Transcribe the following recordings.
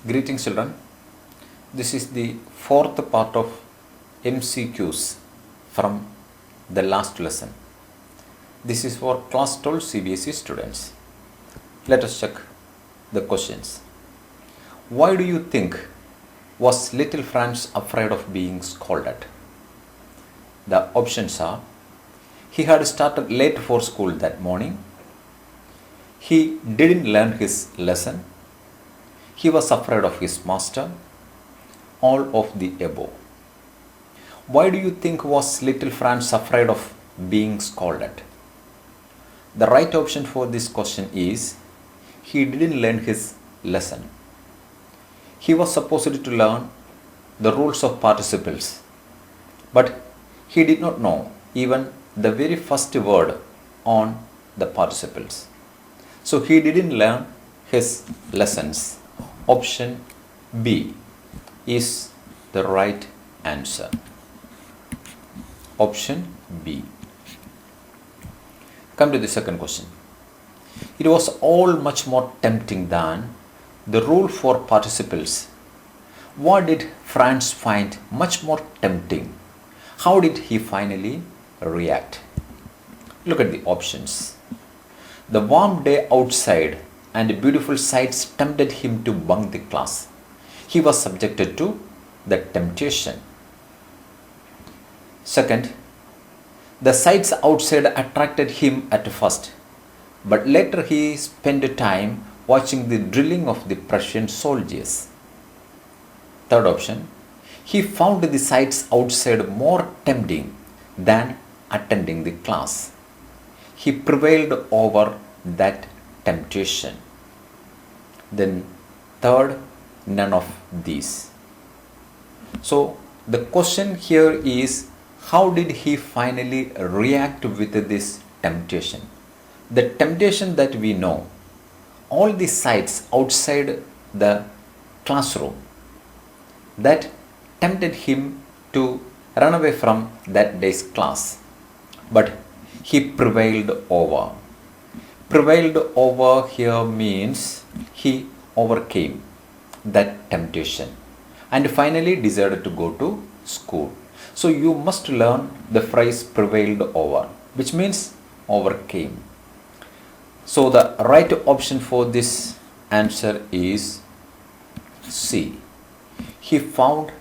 Greetings children, this is the fourth part of MCQs from the last lesson. This is for class 12 Cbse students. Let us check the questions. Why do you think was little Franz afraid of being scolded? The options are: he had started late for school that morning, he didn't learn his lesson, he was afraid of his master, all of the above. Why do you think was little Franz afraid of being scolded? The right option for this question is he didn't learn his lesson. He was supposed to learn the rules of participles, but he did not know even the very first word on the participles. So he didn't learn his lessons. Option B is the right answer. Option B. Come to the second question. It was all much more tempting than the rule for participles. What did Franz find much more tempting? How did he finally react? Look at the options. The warm day outside and beautiful sights tempted him to bunk the class. He was subjected to the temptation. Second, the sights outside attracted him at first, but later he spent time watching the drilling of the Prussian soldiers. Third option, he found the sights outside more tempting than attending the class. He prevailed over that temptation. Then third, none of these. So the question here is, how did he finally react with this temptation? The temptation that we know, all the sights outside the classroom, that tempted him to run away from that day's class, but he prevailed over. Prevailed over here means he overcame that temptation and finally decided to go to school. So you must learn the phrase prevailed over, which means overcame. So the right option for this answer is C. He found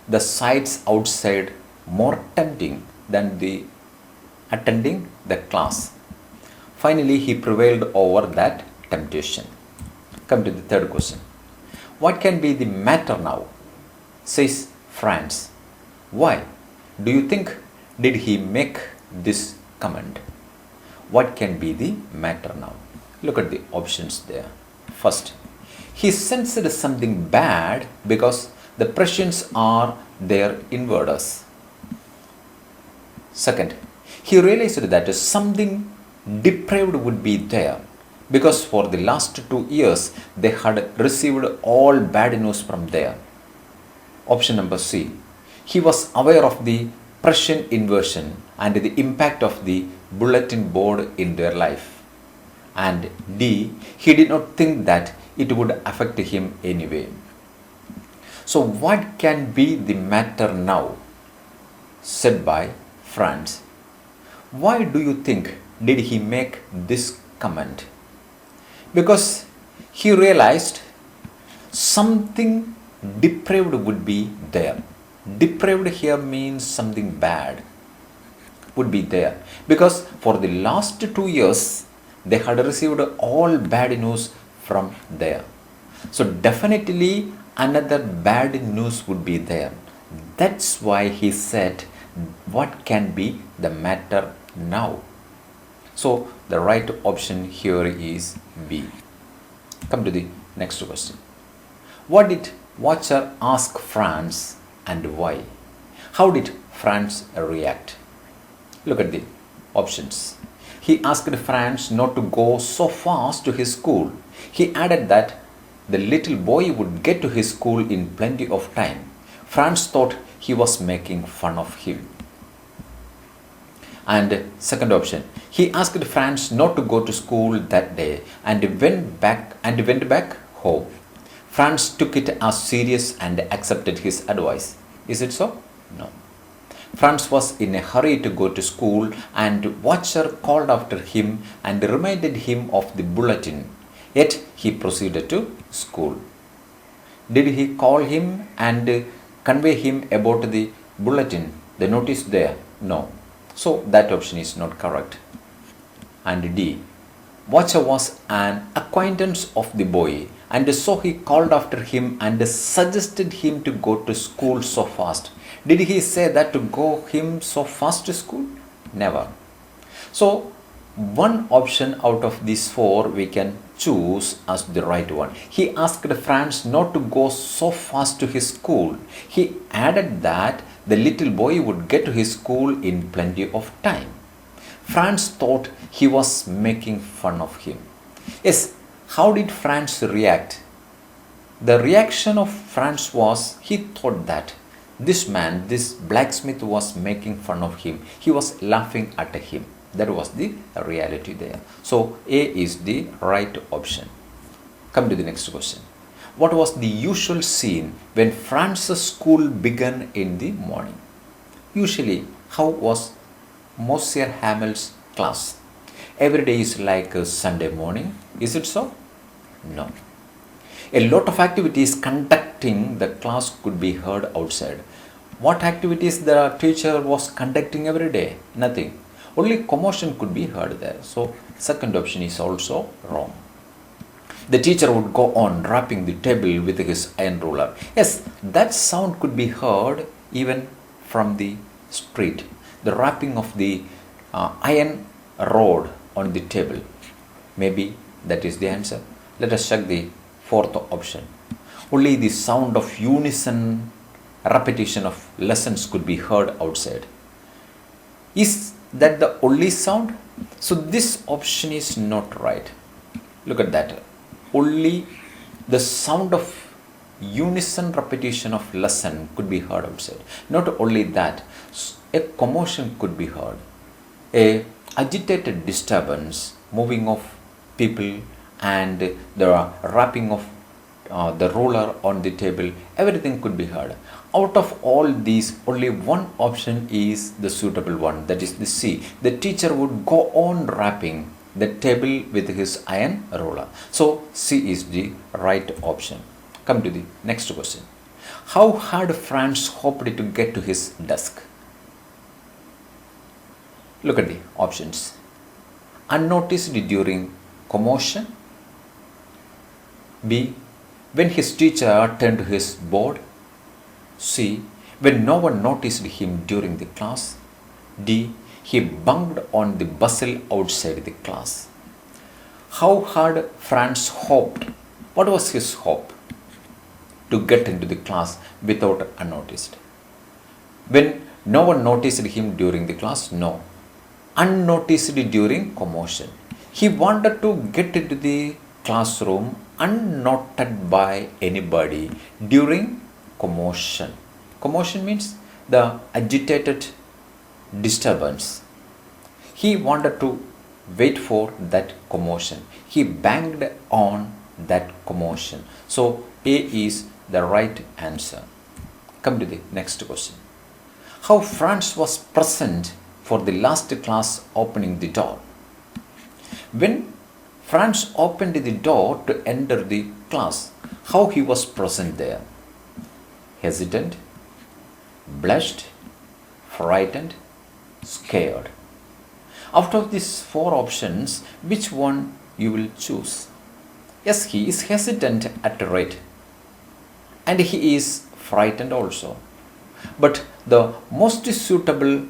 the sights outside more tempting than the attending the class. Finally, he prevailed over that temptation. Come to the third question. What can be the matter now? Says Franz. Why do you think did he make this comment? What can be the matter now? Look at the options there. First, he sensed something bad because the Prussians are their invaders. Second, he realized that something depraved would be there because for the last 2 years they had received all bad news from there. Option number C. He was aware of the Prussian invasion and the impact of the bulletin board in their life. And D. He did not think that it would affect him anyway. So what can be the matter now? Said by Franz. Why do you think did he make this comment? Because he realized something depraved would be there. Depraved here means something bad would be there. Because for the last 2 years, they had received all bad news from there. So definitely another bad news would be there. That's why he said, what can be the matter now? So the right option here is B. Come to the next question. What did Watcher ask Franz and why? How did Franz react? Look at the options. He asked Franz not to go so fast to his school. He added that the little boy would get to his school in plenty of time. Franz thought he was making fun of him. And second option, he asked Franz not to go to school that day and went back home. Franz took it as serious and accepted his advice. Is it so? No. Franz was in a hurry to go to school, and watcher called after him and reminded him of the bulletin. Yet he proceeded to school. Did he call him and convey him about the bulletin, the notice there? No. So that option is not correct. And D. Watcher was an acquaintance of the boy, and so he called after him and suggested him to go to school so fast. Did he say that to go him so fast to school? Never. So one option out of these four we can choose as the right one. He asked Franz not to go so fast to his school. He added that the little boy would get to his school in plenty of time. Franz thought he was making fun of him. Yes, how did Franz react? The reaction of Franz was, he thought that this man, this blacksmith, was making fun of him. He was laughing at him. That was the reality there. So A is the right option. Come to the next question. What was the usual scene when Franz's school began in the morning? Usually, how was Monsieur Hamel's class? Every day is like a Sunday morning. Is it so? No. A lot of activities conducting the class could be heard outside. What activities the teacher was conducting every day? Nothing. Only commotion could be heard there. So second option is also wrong. The teacher would go on rapping the table with his iron ruler. Yes, that sound could be heard even from the street. The rapping of the iron rod on the table. Maybe that is the answer. Let us check the fourth option. Only the sound of unison repetition of lessons could be heard outside. Is that the only sound? So this option is not right. Look at that. Only the sound of unison repetition of lesson could be heard outside. Not only that, a commotion could be heard. A agitated disturbance, moving of people, and the rapping of the ruler on the table, everything could be heard. Out of all these, only one option is the suitable one, that is the C. The teacher would go on rapping the table with his iron ruler. So C is the right option. Come to the next question. How had Franz hoped to get to his desk? Look at the options. Unnoticed during commotion. B. When his teacher turned to his board. C. When no one noticed him during the class. D. He bunked on the bustle outside the class. How had Franz hoped? What was his hope? To get into the class without unnoticed. When no one noticed him during the class? No. Unnoticed during commotion. He wanted to get into the classroom unnoted by anybody during commotion. Commotion means the agitated disturbance. He wanted to wait for that commotion. He banged on that commotion. So A is the right answer. Come to the next question. How Franz was present for the last class opening the door. When Franz opened the door to enter the class, how he was present there? Hesitant, blushed, frightened, scared. Out of these four options, which one you will choose? Yes, he is hesitant at the rate, and he is frightened also. But the most suitable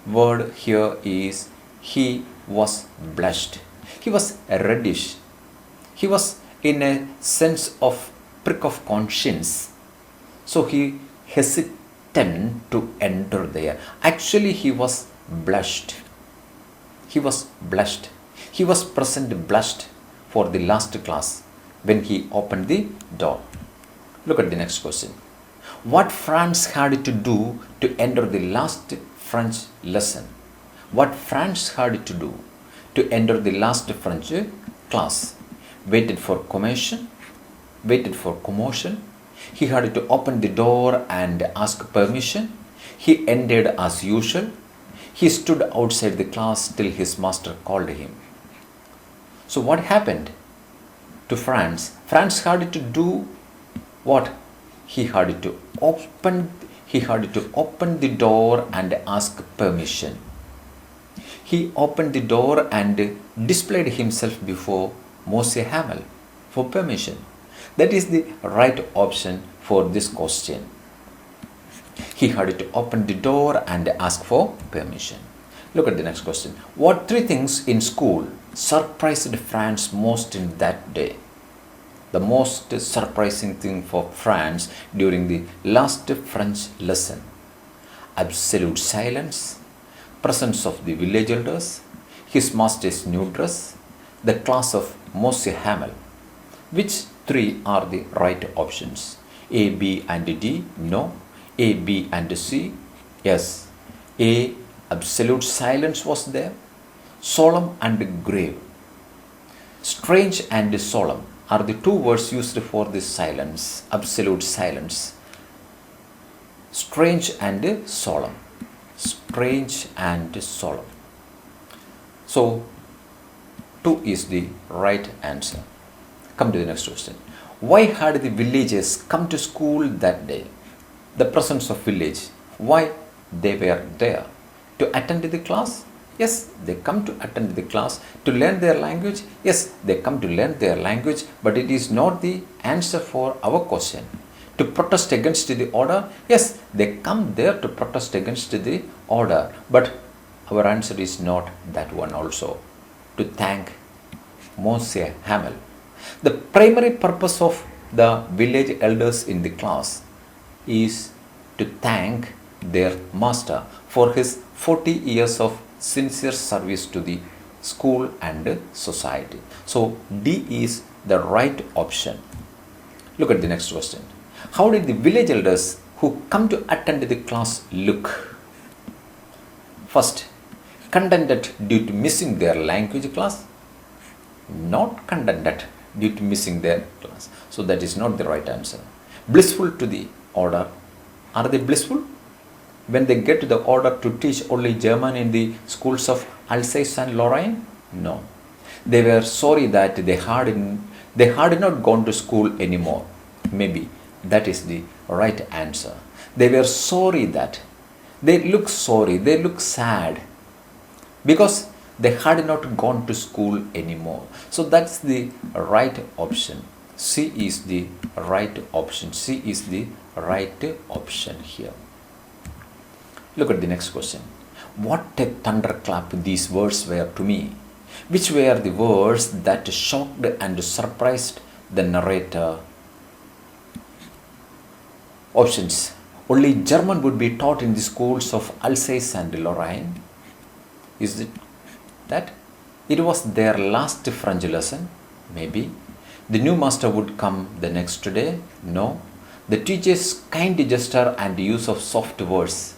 word here is he was blushed. He was reddish. He was in a sense of prick of conscience. So he hesitant to enter there. Actually, he was blushed. He was blushed. He was present blushed for the last class when he opened the door. Look at the next question. What Franz had to do to enter the last French lesson? What Franz had to do to enter the last French class? Waited for commotion, waited for commotion. He had to open the door and ask permission. He entered as usual. He stood outside the class till his master called him. So what happened to Franz? Franz had to do what? He had to open the door and ask permission. He opened the door and displayed himself before Mose HAMEL for permission. That is the right option for this question. He had to open the door and ask for permission. Look at the next question. What three things in school surprised Franz most in that day? The most surprising thing for Franz during the last French lesson: absolute silence, presence of the village elders, his master's new dress, the class of Mose HAMEL. Which three are the right options? A, B and D? No. A, B and C? Yes. A, absolute silence was there. Solemn and grave. Strange and solemn are the two words used for this silence, absolute silence. Strange and solemn. Strange and solemn. So, 2 is the right answer. Come to the next question. Why had the villagers come to school that day? The presence of village. Why they were there? To attend the class? Yes, they come to attend the class. To learn their language? Yes, they come to learn their language, but it is not the answer for our question. To protest against the order? Yes, they come there to protest against the order, but our answer is not that one also. To thank Mose HAMEL. The primary purpose of the village elders in the class is to thank their master for his 40 years of sincere service to the school and society. So D is the right option. Look at the next question. How did the village elders who come to attend the class look? First, contented due to missing their language class? Not contented due to missing their class. So that is not the right answer. Blissful to the order. Are they blissful when they get the order to teach only German in the schools of Alsace and Lorraine? No. They were sorry that they had not gone to school anymore. Maybe that is the right answer. They were sorry that. They look sorry. They look sad because they had not gone to school anymore. So that's the right option. C is the right option. C is the right option here. Look at the next question. What a thunderclap these words were to me. Which were the words that shocked and surprised the narrator? Options. Only German would be taught in the schools of Alsace and Lorraine. Is it that? It was their last French lesson? Maybe. The new master would come the next day? No. The teacher's kind gesture and use of soft words.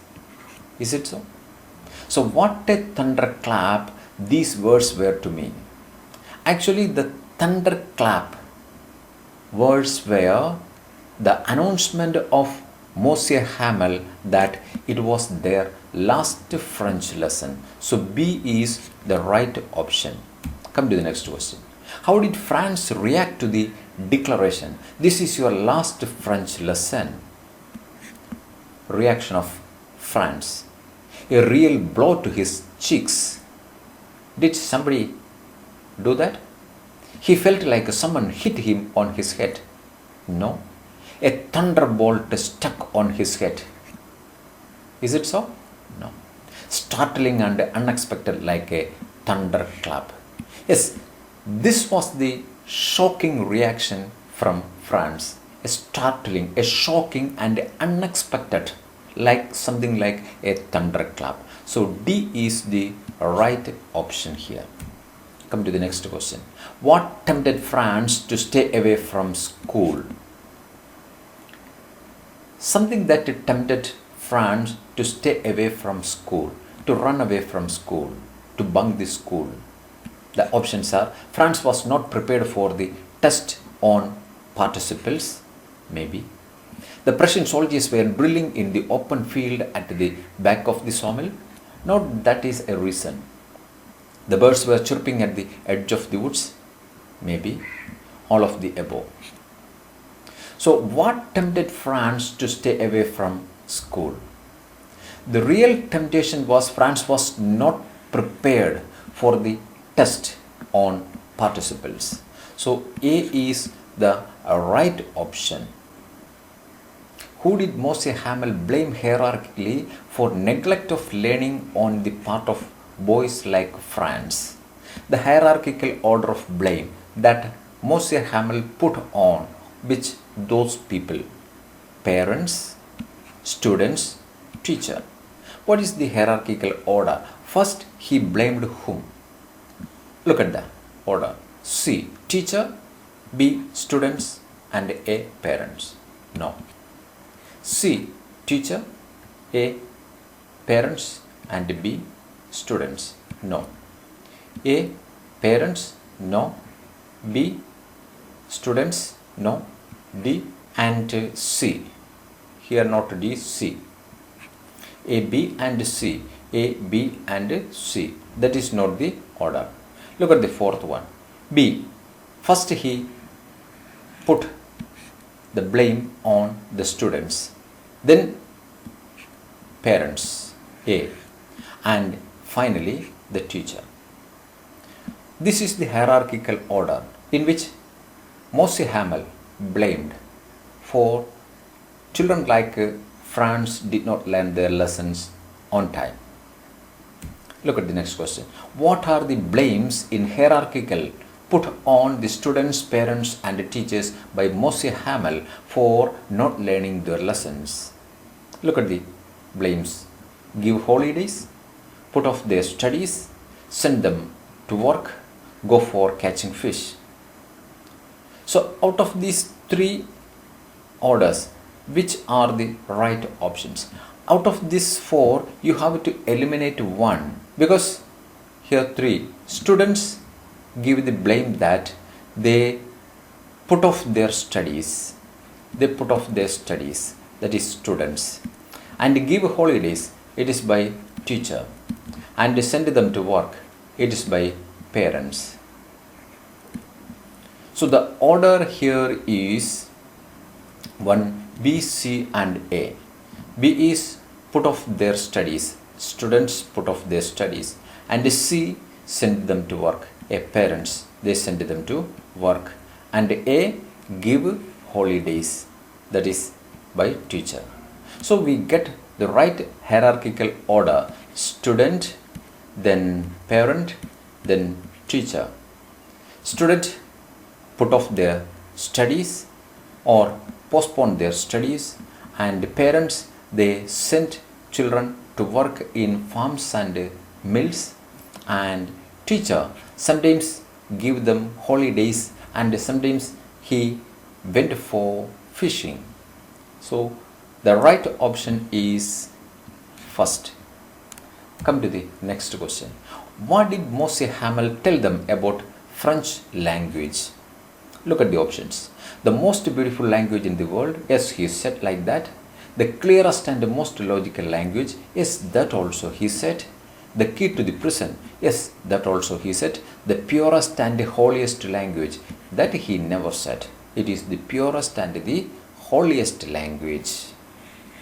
Is it so? So what a thunderclap these words were to me. Actually, the thunderclap words were the announcement of Mose HAMEL that it was their last French lesson. So B is the right option. Come to the next question. How did Franz react to the declaration? This is your last French lesson. Reaction of Franz. A real blow to his cheeks. Did somebody do that? He felt like someone hit him on his head. No. A thunderbolt struck on his head. Is it so? No. Startling and unexpected like a thunderclap. Yes, this was the shocking reaction from Franz. A startling, a shocking and unexpected, like something like a thunderclap. So D is the right option here. Come to the next question. What tempted Franz to stay away from school? Something that tempted Franz to stay away from school, to run away from school, to bunk the school. The options are: Franz was not prepared for the test on participles? Maybe. The Prussian soldiers were drilling in the open field at the back of the sawmill? No, that is a reason. The birds were chirping at the edge of the woods? Maybe. All of the above. So what tempted Franz to stay away from school? The real temptation was Franz was not prepared for the test on participles. So A is the right option. Who did Moshe Hamel blame hierarchically for neglect of learning on the part of boys like Franz? The hierarchical order of blame that Moshe Hamel put on which those people? Parents, students, teacher. What is the hierarchical order? First, he blamed whom? Look at the order. C, teacher, B, students, and A, parents. No. C, teacher, A, parents, and B, students. No. A, parents, no. B, students, no. D and C. Here not D, C. A, B and C. A, B and C. That is not the order. Look at the fourth one. B. First he put the blame on the students. Then parents. A. And finally the teacher. This is the hierarchical order in which Moshe Hamel blamed for children like Franz did not learn their lessons on time. Look at the next question. What are the blames in hierarchical put on the students, parents and teachers by Moshe Hamel for not learning their lessons? Look at the blames. Give holidays, put off their studies, send them to work, go for catching fish. So out of these three orders, which are the right options? Out of these four, you have to eliminate one because here three. Students give the blame that they put off their studies. They put off their studies, that is students. And give holidays, it is by teacher. And send them to work, it is by parents. So the order here is 1, B, C and A. B is put off their studies. Students put off their studies. And C, send them to work. A, parents, they send them to work. And A, give holidays. That is by teacher. So we get the right hierarchical order. Student, then parent, then teacher. Student put off their studies or postpone their studies, and parents, they sent children to work in farms and mills, and teacher sometimes give them holidays and sometimes he went for fishing. So the right option is first. Come to the next question. What did Moshe Hamel tell them about French language? Look at the options. The most beautiful language in the world. Yes, he said like that. The clearest and most logical language. Yes, that also he said. The key to the prison. Yes, that also he said. The purest and holiest language. That he never said. It is the purest and the holiest language.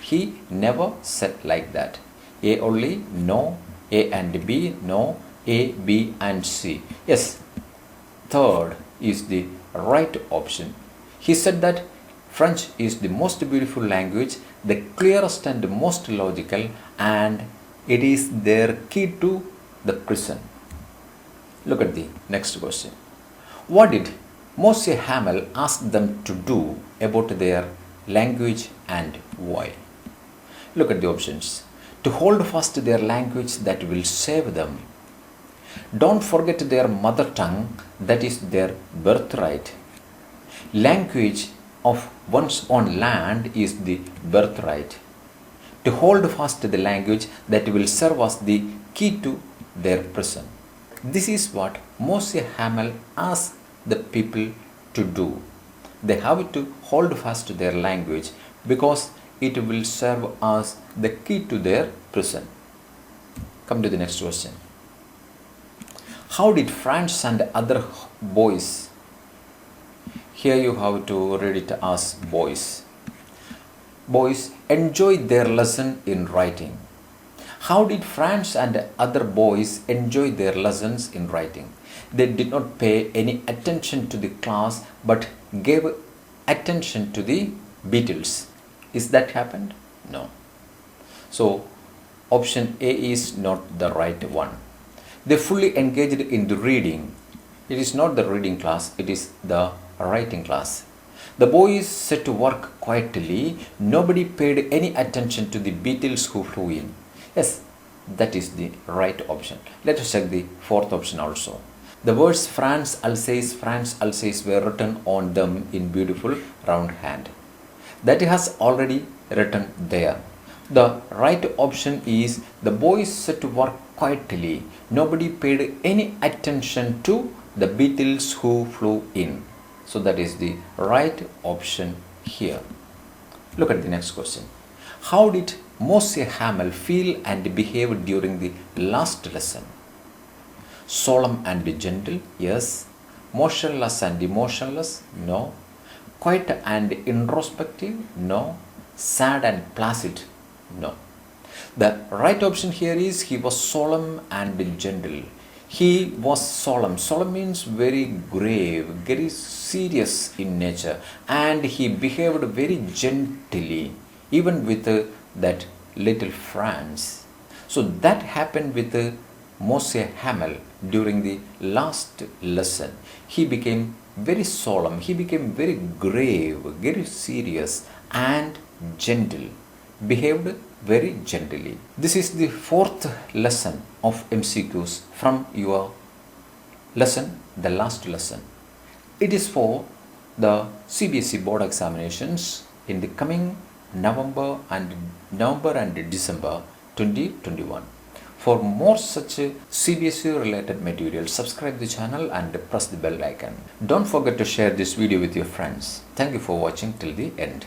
He never said like that. A only, no. A and B, no. A, B and C. Yes, third is the right option. He said that French is the most beautiful language, the clearest and most logical, and it is their key to the prison. Look at the next question. What did Moshe Hamel ask them to do about their language and why? Look at the options. To hold fast their language that will save them. Don't forget their mother tongue, that is their birthright. Language of one's own land is the birthright. To hold fast the language that will serve as the key to their prison. This is what Moshe Hamel asked the people to do. They have to hold fast to their language because it will serve as the key to their prison. Come to the next question. How did Franz and other boys, here you have to read it as boys, enjoyed their lesson in writing? How did Franz and other boys enjoy their lessons in writing? They did not pay any attention to the class but gave attention to the Beatles. Is that happened? No. So option A is not the right one. They fully engaged in the reading. It is not the reading class, it is the writing class. The boys set to work quietly. Nobody paid any attention to the Beatles who flew in. Yes, that is the right option. Let us check the fourth option also. The words Franz Alsace were written on them in beautiful round hand. That has already written there. The right option is the boys set to work quietly. Nobody paid any attention to the Beatles who flew in. So that is the right option here. Look at the next question. How did Moshe Hamel feel and behave during the last lesson? Solemn and gentle? Yes. Motionless and emotionless? No. Quiet and introspective? No. Sad and placid? No. The right option here is he was solemn and gentle. He was solemn. Solemn means very grave, very serious in nature, and he behaved very gently, even with that little Franz. So that happened with Moshe Hamel during the last lesson. He became very solemn, he became very grave, very serious and gentle, behaved very gently. This is the fourth lesson of MCQs from your lesson, the last lesson. It is for the Cbse board examinations in the coming November and December 2021. For more such Cbse related material, subscribe the channel and press the bell icon. Don't forget to share this video with your friends. Thank you for watching till the end.